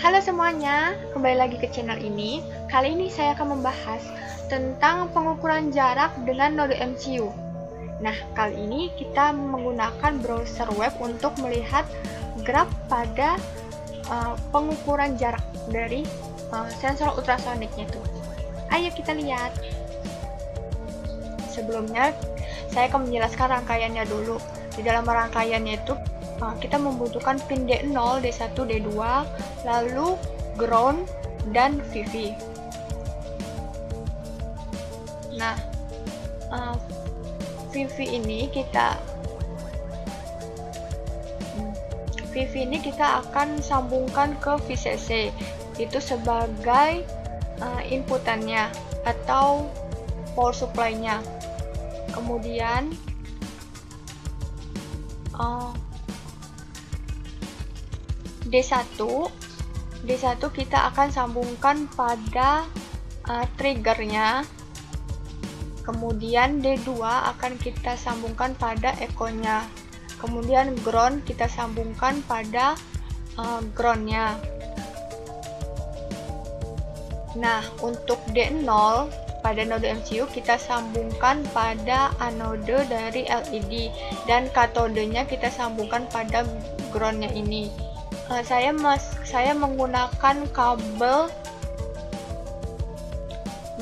Halo semuanya, kembali lagi ke channel ini. Kali ini saya akan membahas tentang pengukuran jarak dengan node MCU. Nah, kali ini kita menggunakan browser web untuk melihat graf pada pengukuran jarak dari sensor ultrasoniknya itu. Ayo kita lihat. Sebelumnya, saya akan menjelaskan rangkaiannya dulu. Di dalam rangkaiannya itu kita membutuhkan pin D0, D1, D2, lalu ground dan VV. Nah, VV ini kita akan sambungkan ke VCC, itu sebagai inputannya atau power supply-nya. Kemudian D1 kita akan sambungkan pada triggernya. Kemudian D2 akan kita sambungkan pada echo-nya. Kemudian ground kita sambungkan pada ground-nya. Nah, untuk D0 pada node MCU kita sambungkan pada anode dari LED dan katodenya kita sambungkan pada ground-nya ini. Saya menggunakan kabel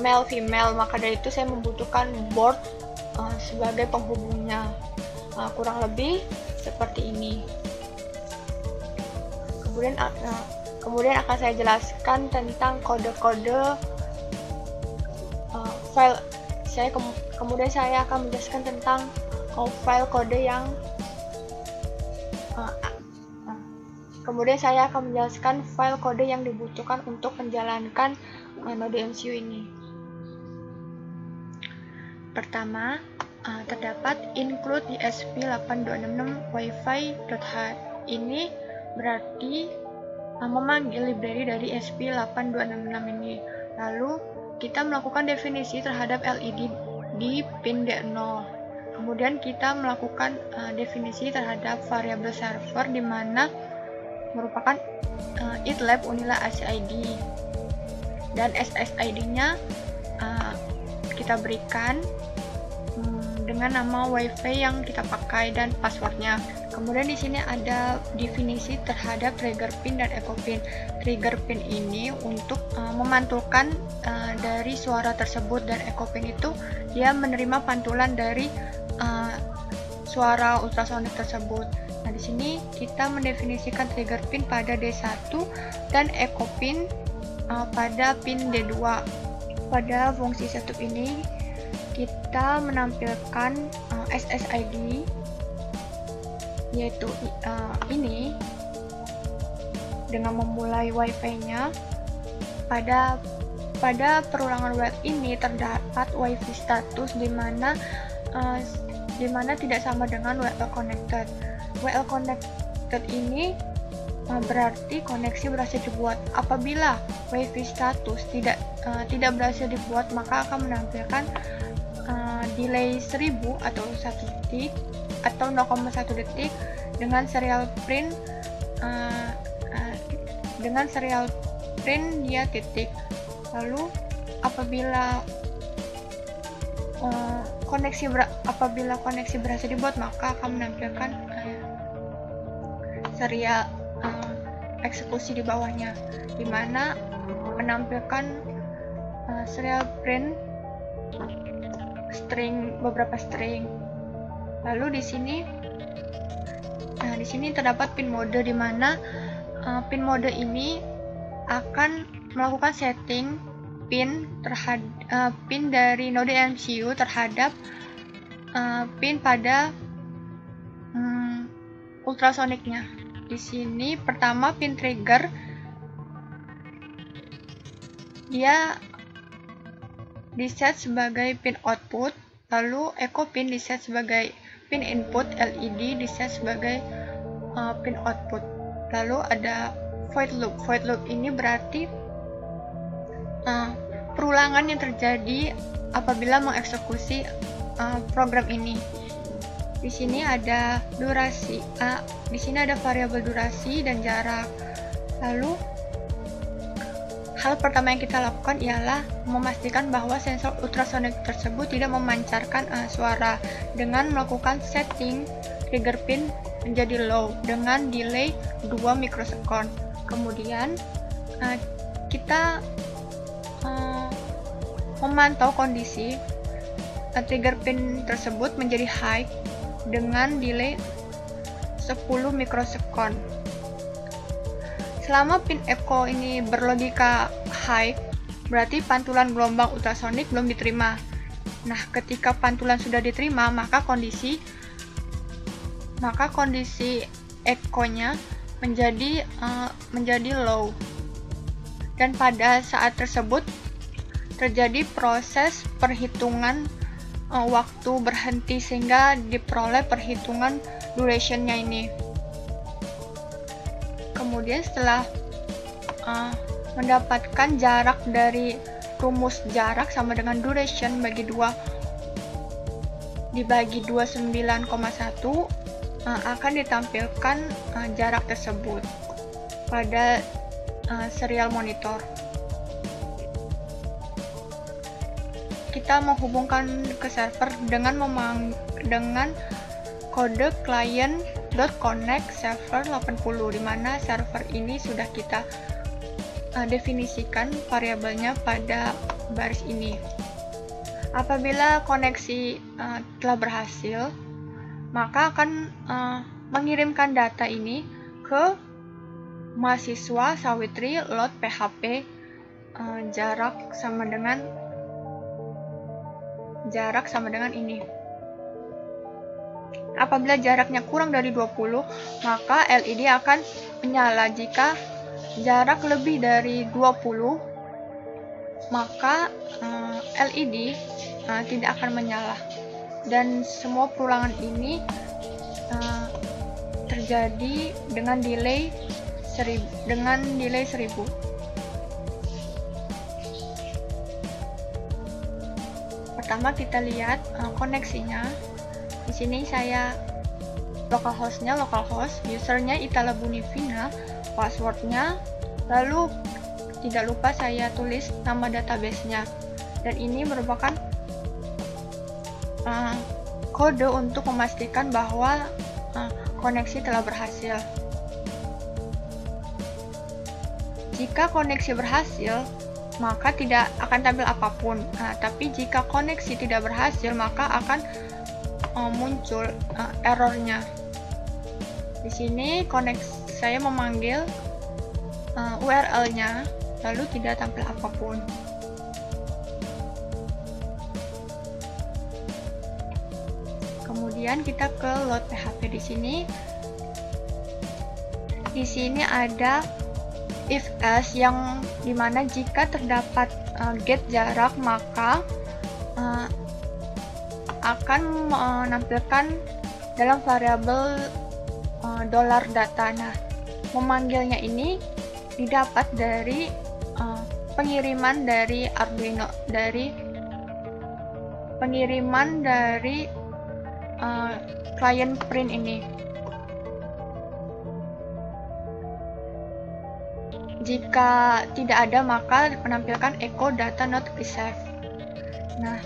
male female, maka dari itu saya membutuhkan board sebagai penghubungnya. Kurang lebih seperti ini. Kemudian akan saya jelaskan tentang kode-kode file. Kemudian saya akan menjelaskan tentang file kode yang dibutuhkan untuk menjalankan node MCU ini. Pertama, terdapat include ESP8266 wifi.h. Ini berarti memanggil library dari ESP8266 ini. Lalu kita melakukan definisi terhadap LED di pin D0. Kemudian kita melakukan definisi terhadap variabel server di mana merupakan itlab Unila SID, dan SSID-nya kita berikan dengan nama WiFi yang kita pakai dan passwordnya. Kemudian di sini ada definisi terhadap trigger pin dan echo pin. Trigger pin ini untuk memantulkan dari suara tersebut, dan echo pin itu dia menerima pantulan dari suara ultrasonik tersebut. Nah, di sini kita mendefinisikan trigger pin pada D1 dan echo pin pada pin D2. Pada fungsi setup ini kita menampilkan SSID, yaitu ini dengan memulai WiFi-nya. Pada perulangan web ini terdapat WiFi status di mana tidak sama dengan WL connected. WL connected ini berarti koneksi berhasil dibuat. Apabila WiFi status tidak berhasil dibuat, maka akan menampilkan delay 1000 atau 1 detik atau 0,1 detik dengan serial print dia titik. Lalu apabila koneksi berhasil dibuat, maka akan menampilkan serial eksekusi di bawahnya, di mana menampilkan serial print beberapa string. Lalu di sini terdapat pin mode, di mana pin mode ini akan melakukan setting pin dari node MCU terhadap pin pada ultrasoniknya. Di sini pertama pin trigger dia diset sebagai pin output, lalu echo pin diset sebagai pin input, LED diset sebagai pin output. Lalu ada void loop. Void loop ini berarti perulangan yang terjadi apabila mengeksekusi program ini. Di sini ada durasi, di sini ada variabel durasi dan jarak. Lalu hal pertama yang kita lakukan ialah memastikan bahwa sensor ultrasonik tersebut tidak memancarkan suara dengan melakukan setting trigger pin menjadi low dengan delay 2 mikrosekund. Kemudian kita memantau kondisi trigger pin tersebut menjadi high dengan delay 10 mikrosekund. Selama pin echo ini berlogika high, berarti pantulan gelombang ultrasonik belum diterima. Nah, ketika pantulan sudah diterima, maka kondisi echo-nya menjadi low. Dan pada saat tersebut terjadi proses perhitungan waktu berhenti sehingga diperoleh perhitungan duration-nya ini. Kemudian setelah mendapatkan jarak dari rumus jarak sama dengan duration bagi 2 dibagi 29,1 akan ditampilkan jarak tersebut pada serial monitor. Kita menghubungkan ke server dengan kode client.connect server 80, di mana server ini sudah kita definisikan variabelnya pada baris ini. Apabila koneksi telah berhasil, maka akan mengirimkan data ini ke mahasiswa Sawitri load PHP jarak sama dengan ini. Apabila jaraknya kurang dari 20, maka LED akan menyala. Jika jarak lebih dari 20, maka LED tidak akan menyala. Dan semua perulangan ini terjadi dengan delay 1000. Pertama kita lihat koneksinya. Di sini saya localhost, usernya Itala Bunivina, passwordnya, lalu tidak lupa saya tulis nama databasenya. Dan ini merupakan kode untuk memastikan bahwa koneksi telah berhasil. Jika koneksi berhasil, maka tidak akan tampil apapun. Tapi jika koneksi tidak berhasil, maka akan muncul errornya. Di sini saya memanggil URL-nya, lalu tidak tampil apapun. Kemudian kita ke load PHP. Di sini ada if else, yang dimana jika terdapat get jarak, maka akan menampilkan dalam variabel $data. Nah, memanggilnya ini didapat dari pengiriman dari Arduino, dari client print ini. Jika tidak ada, maka menampilkan echo data not received. Nah,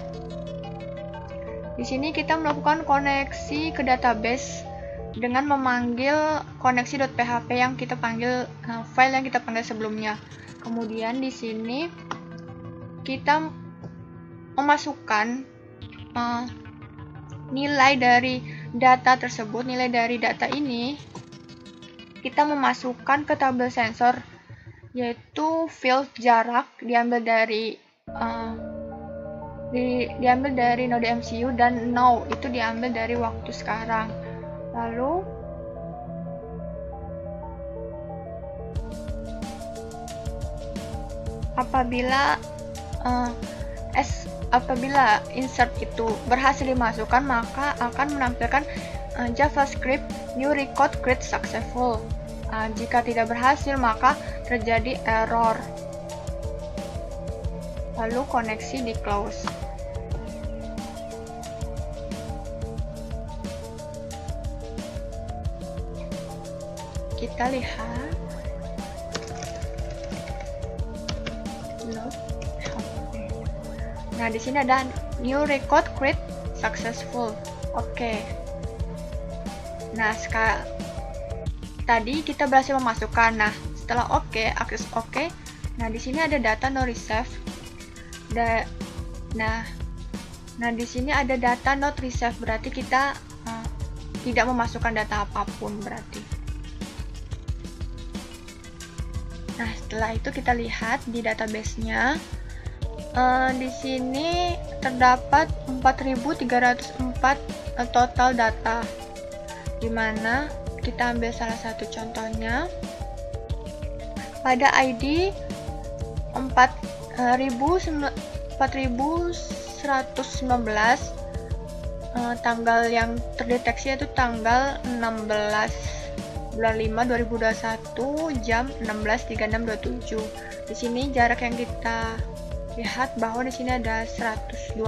di sini kita melakukan koneksi ke database dengan memanggil koneksi.php yang kita panggil file yang kita panggil sebelumnya. Kemudian di sini kita memasukkan nilai dari data tersebut. Nilai dari data ini kita memasukkan ke tabel sensor, yaitu field jarak diambil dari node MCU, dan now itu diambil dari waktu sekarang. Lalu apabila insert itu berhasil dimasukkan, maka akan menampilkan JavaScript new record create successful. Jika tidak berhasil, maka terjadi error. Lalu koneksi di close. Kita lihat Nah, di sini ada new record create successful. Oke. Nah, sekarang tadi kita berhasil memasukkan. Nah, setelah oke, akses oke. Nah, di sini ada data no receive. Nah, di sini ada data not receive, berarti kita tidak memasukkan data apapun berarti. Nah, setelah itu kita lihat di database-nya. Di sini terdapat 4.304 total data, dimana kita ambil salah satu contohnya pada ID 4119, tanggal yang terdeteksi yaitu tanggal 16 bulan 5 2021 jam 16.36.27. Di sini jarak yang kita lihat bahwa di sini ada 112,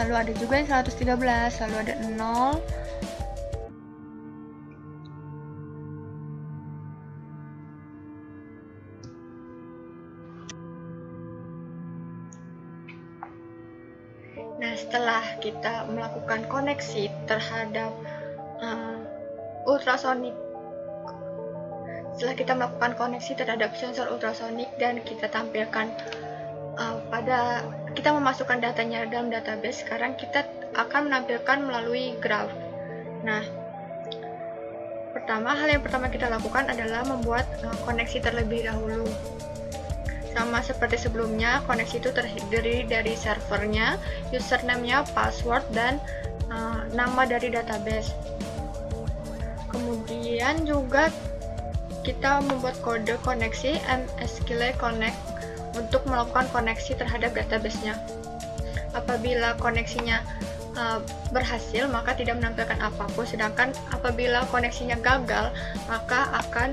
lalu ada juga yang 113, lalu ada 0. Nah, setelah kita melakukan koneksi terhadap ultrasonic, setelah kita melakukan koneksi terhadap sensor ultrasonik dan kita tampilkan kita memasukkan datanya dalam database, sekarang kita akan menampilkan melalui graph. Nah, hal yang pertama kita lakukan adalah membuat koneksi terlebih dahulu. Sama seperti sebelumnya, koneksi itu terdiri dari servernya, username-nya, password, dan nama dari database. Kemudian juga kita membuat kode koneksi MSQL Connect untuk melakukan koneksi terhadap database-nya. Apabila koneksinya berhasil, maka tidak menampilkan apapun, sedangkan apabila koneksinya gagal, maka akan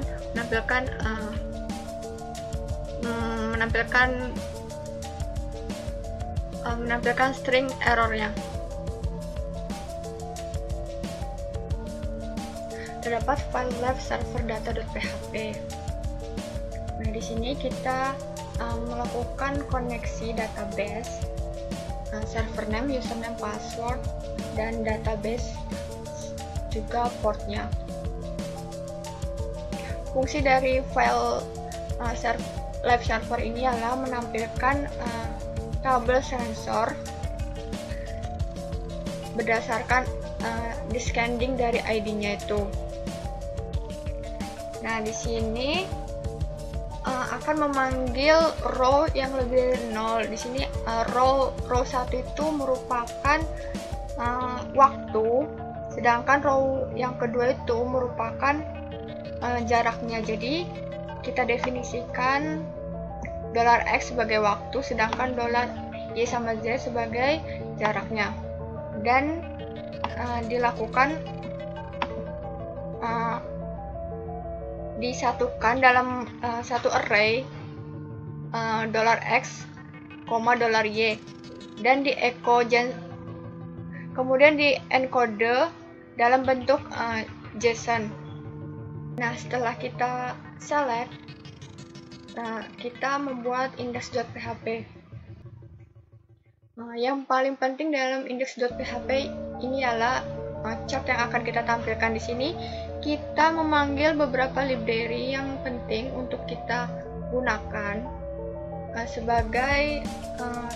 menampilkan string errornya. Terdapat file left server data.php. Nah, di sini kita melakukan koneksi database, server name, username, password, dan database juga portnya. Fungsi dari file live server ini adalah menampilkan kabel sensor berdasarkan descending dari ID-nya itu. Nah, di sini akan memanggil row yang lebih dari 0. Di sini row 1 itu merupakan waktu, sedangkan row yang kedua itu merupakan jaraknya. Jadi kita definisikan $x sebagai waktu, sedangkan $y sama z sebagai jaraknya, dan dilakukan disatukan dalam satu array $x, $y, dan di echo kemudian di encode dalam bentuk JSON. Nah, setelah kita select, kita membuat index.php. Yang paling penting dalam index.php ini adalah chart yang akan kita tampilkan di sini. Kita memanggil beberapa library yang penting untuk kita gunakan sebagai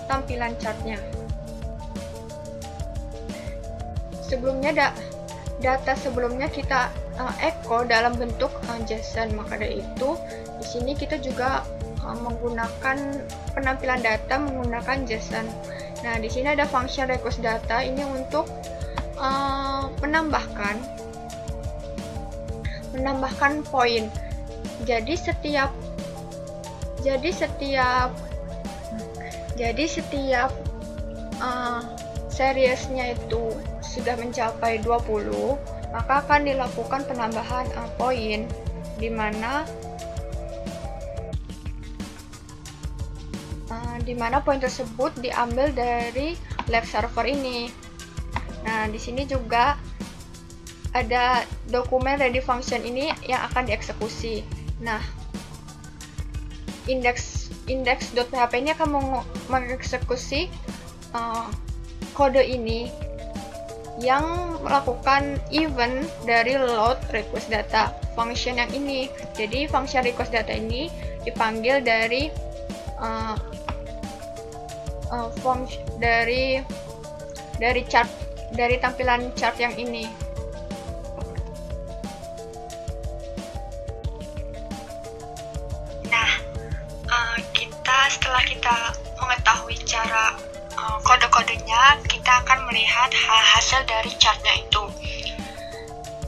tampilan chartnya. Sebelumnya data sebelumnya kita echo dalam bentuk JSON, maka dari itu di sini kita juga menggunakan penampilan data menggunakan JSON. Nah, di sini ada function request data, ini untuk menambahkan poin. Jadi setiap seriesnya itu sudah mencapai 20, maka akan dilakukan penambahan poin, di mana poin tersebut diambil dari live server ini. Nah, di sini juga ada dokumen ready function ini yang akan dieksekusi. Nah, index.php ini akan mengeksekusi kode ini yang melakukan event dari load request data function yang ini. Jadi function request data ini dipanggil dari function dari tampilan chart yang ini. Nah, setelah kita mengetahui cara kode-kodenya, kita akan melihat hasil dari chartnya itu.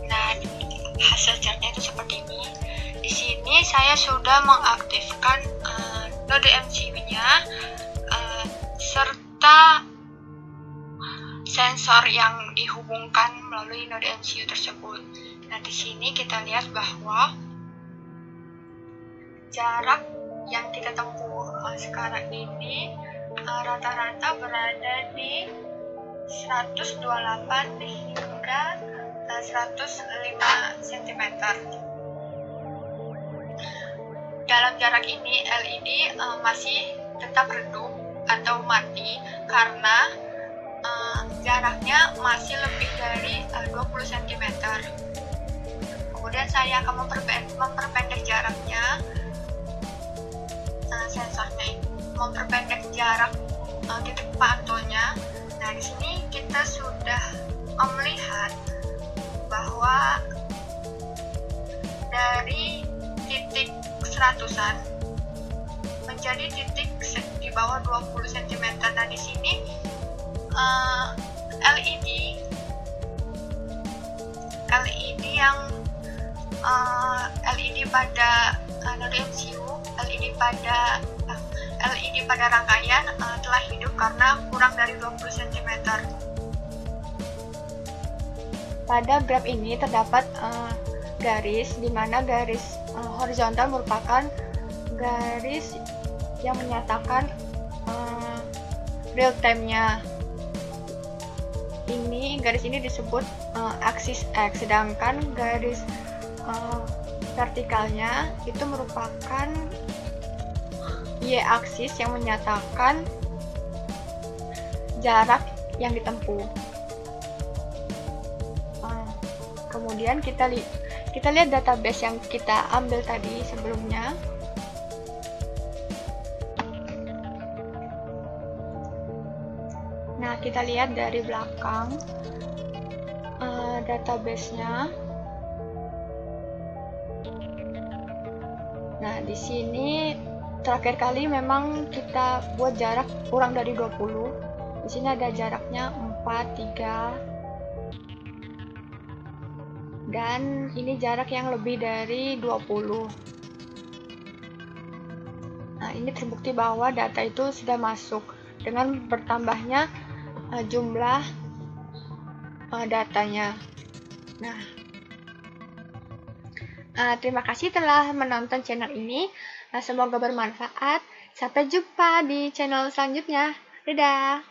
Nah, hasil chartnya itu seperti ini. Di sini saya sudah mengaktifkan node MCU-nya serta sensor yang dihubungkan melalui node MCU tersebut. Nah, di sini kita lihat bahwa jarak yang kita tempuh sekarang ini rata-rata berada di 128 hingga 105 cm. Dalam jarak ini LED masih tetap redup atau mati karena jaraknya masih lebih dari 20 cm. Kemudian saya akan memperpendek jaraknya, sensornya ini memperpendek jarak titik pantulnya. Nah, di sini kita sudah melihat bahwa dari titik 100-an menjadi titik di bawah 20 cm. Nah, di sini LED yang LED pada node MCU, LED pada rangkaian telah hidup karena kurang dari 20 cm. Pada graf ini terdapat garis, di mana garis horizontal merupakan garis yang menyatakan real time-nya. Garis ini disebut aksis X, sedangkan garis vertikalnya itu merupakan Y-aksis yang menyatakan jarak yang ditempuh. Kemudian kita lihat database yang kita ambil tadi sebelumnya. Nah, kita lihat dari belakang database-nya. Nah, di sini terakhir kali memang kita buat jarak kurang dari 20. Di sini ada jaraknya 4, 3. Dan ini jarak yang lebih dari 20. Nah, ini terbukti bahwa data itu sudah masuk dengan bertambahnya jumlah datanya. Nah, terima kasih telah menonton channel ini. Semoga bermanfaat. Sampai jumpa di channel selanjutnya. Dadah!